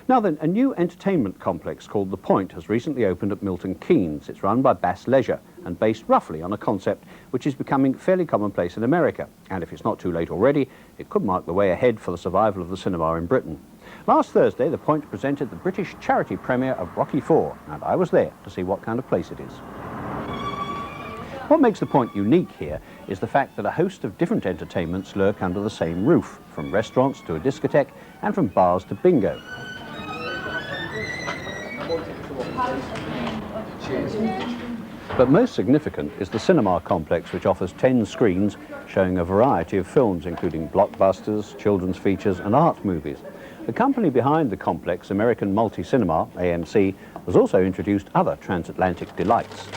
Now then, a new entertainment complex called The Point has recently opened at Milton Keynes. It's run by Bass Leisure and based roughly on a concept which is becoming fairly commonplace in America. And if it's not too late already, it could mark the way ahead for the survival of the cinema in Britain. Last Thursday, The Point presented the British charity premiere of Rocky IV, and I was there to see what kind of place it is. What makes The Point unique here is the fact that a host of different entertainments lurk under the same roof, from restaurants to a discotheque and from bars to bingo. But most significant is the cinema complex, which offers 10 screens showing a variety of films, including blockbusters, children's features and art movies. The company behind the complex, American Multi-Cinema, AMC, has also introduced other transatlantic delights.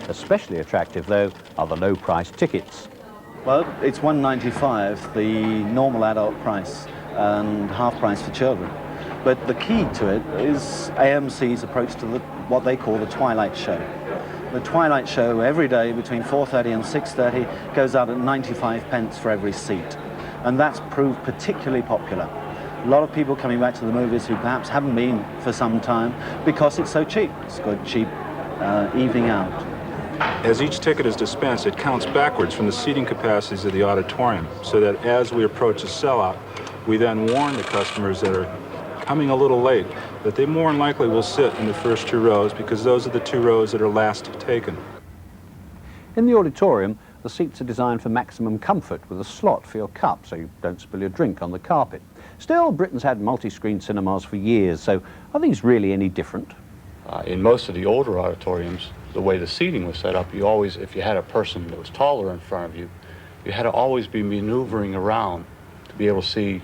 Especially attractive, though, are the low-priced tickets. Well, it's $1.95, the normal adult price, and half price for children. But the key to it is AMC's approach to what they call the Twilight Show. The Twilight Show every day between 4:30 and 6:30 goes out at 95 pence for every seat. And that's proved particularly popular. A lot of people coming back to the movies who perhaps haven't been for some time because it's so cheap. It's a good, cheap evening out. As each ticket is dispensed, it counts backwards from the seating capacities of the auditorium, so that as we approach a sellout, we then warn the customers that are coming a little late that they more than likely will sit in the first 2 rows, because those are the 2 rows that are last taken. In the auditorium, the seats are designed for maximum comfort, with a slot for your cup so you don't spill your drink on the carpet. Still, Britain's had multi-screen cinemas for years, so are these really any different? In most of the older auditoriums, the way the seating was set up, you always, if you had a person that was taller in front of you, you had to always be maneuvering around to be able to see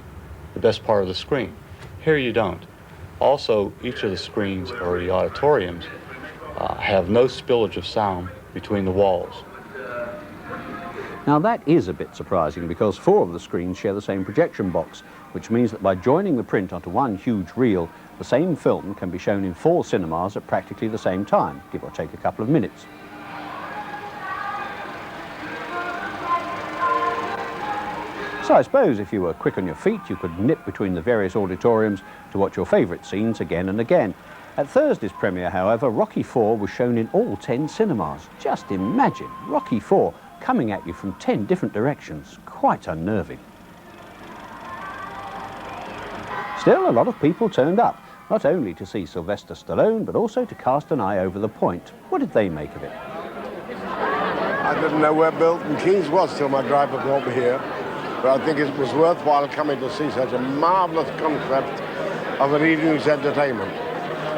the best part of the screen. Here you don't. Also, each of the screens, or the auditoriums, have no spillage of sound between the walls. Now that is a bit surprising, because 4 of the screens share the same projection box, which means that by joining the print onto one huge reel, the same film can be shown in 4 cinemas at practically the same time, give or take a couple of minutes. So I suppose if you were quick on your feet, you could nip between the various auditoriums to watch your favourite scenes again and again. At Thursday's premiere, however, Rocky IV was shown in all 10 cinemas. Just imagine Rocky IV coming at you from 10 different directions. Quite unnerving. Still, a lot of people turned up, not only to see Sylvester Stallone, but also to cast an eye over The Point. What did they make of it? I didn't know where Milton Keynes was till my driver brought me here. But I think it was worthwhile coming to see such a marvellous concept of an evening's entertainment.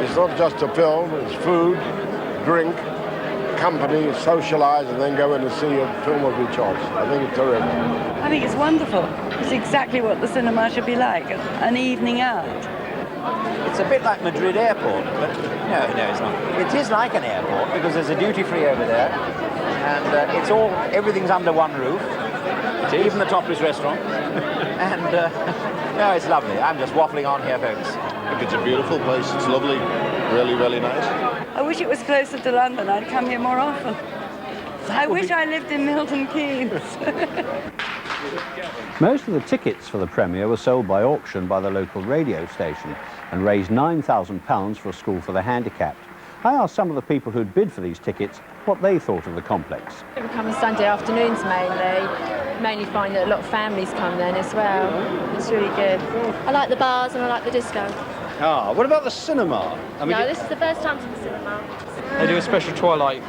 It's not just a film, it's food, drink, company, socialise, and then go in and see a film of your choice. I think it's terrific. I think it's wonderful. It's exactly what the cinema should be like, an evening out. It's a bit like Madrid Airport, but no, it's not. It is like an airport because there's a duty-free over there, and everything's under one roof. Even the topless restaurant. And no, it's lovely. I'm just waffling on here, folks. I think it's a beautiful place. It's lovely. Really, really nice. I wish it was closer to London. I'd come here more often. I wish I lived in Milton Keynes. Most of the tickets for the premiere were sold by auction by the local radio station and raised £9,000 for a school for the handicapped. I asked some of the people who'd bid for these tickets what they thought of the complex. We come on Sunday afternoons mainly find that a lot of families come then as well. It's really good. I like the bars and I like the disco. Ah, what about the cinema? No, this is the first time to the cinema. They do a special Twilight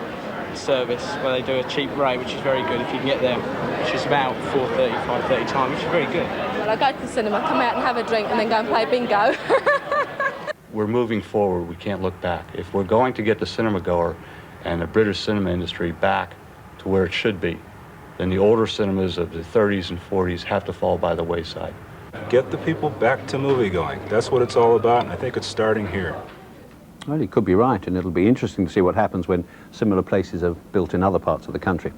service where they do a cheap rate, which is very good if you can get there, which is about 4:30, 5:30 time, which is very good. Well, I go to the cinema, come out and have a drink and then go and play bingo. We're moving forward. We can't look back. If we're going to get the cinema goer and the British cinema industry back to where it should be, then the older cinemas of the 30s and 40s have to fall by the wayside. Get the people back to movie-going. That's what it's all about, and I think it's starting here. Well, you could be right, and it'll be interesting to see what happens when similar places are built in other parts of the country.